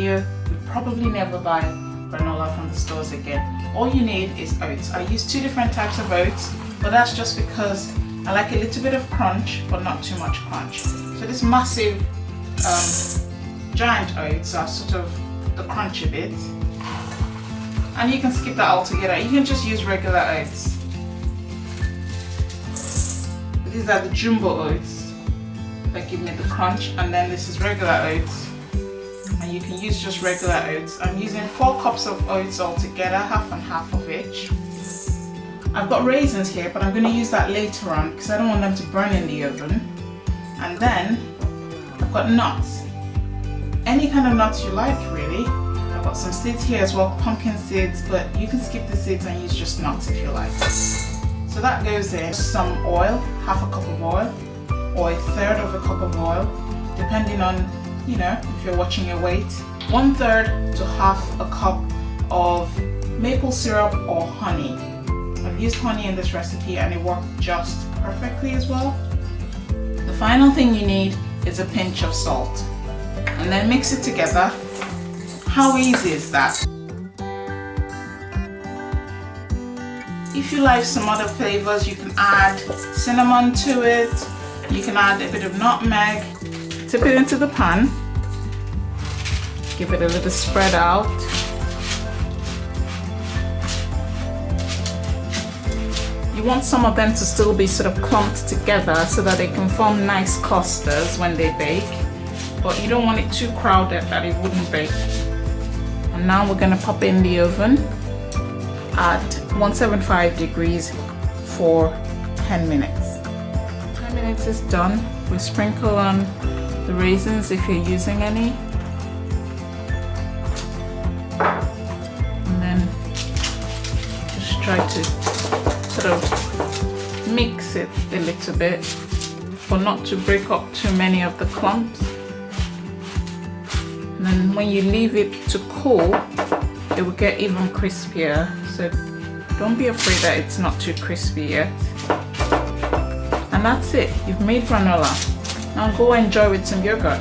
video, you'll probably never buy granola from the stores again. All you need is oats. I use 2 different types of oats, but that's just because I like a little bit of crunch, but not too much crunch. So this massive giant oats are sort of the crunchy bit. And you can skip that altogether. You can just use regular oats. These are the jumbo oats that give me the crunch, and then this is regular oats. And you can use just regular oats. I'm using 4 cups of oats altogether, half and half of each. I've got raisins here, but I'm going to use that later on because I don't want them to burn in the oven. And then I've got nuts. Any kind of nuts you like, really. I've got some seeds here as well, pumpkin seeds, but you can skip the seeds and use just nuts if you like. So that goes in. Some oil, half a cup of oil, or 1/3 of a cup of oil, depending on, you know, if you're watching your weight. 1/3 to half a cup of maple syrup or honey. I've used honey in this recipe and it worked just perfectly as well. The final thing you need is a pinch of salt. And then mix it together. How easy is that? If you like some other flavors, you can add cinnamon to it. You can add a bit of nutmeg. Tip it into the pan. Give it a little spread out. You want some of them to still be sort of clumped together so that they can form nice clusters when they bake. But you don't want it too crowded that it wouldn't bake. And now we're going to pop it in the oven at 175 degrees for 10 minutes. 10 minutes is done. We sprinkle on the raisins if you're using any. And then just try to sort of mix it a little bit, but not to break up too many of the clumps. And then when you leave it to cool, it will get even crispier. So don't be afraid that it's not too crispy yet. And that's it. You've made granola. Now go enjoy with some yogurt.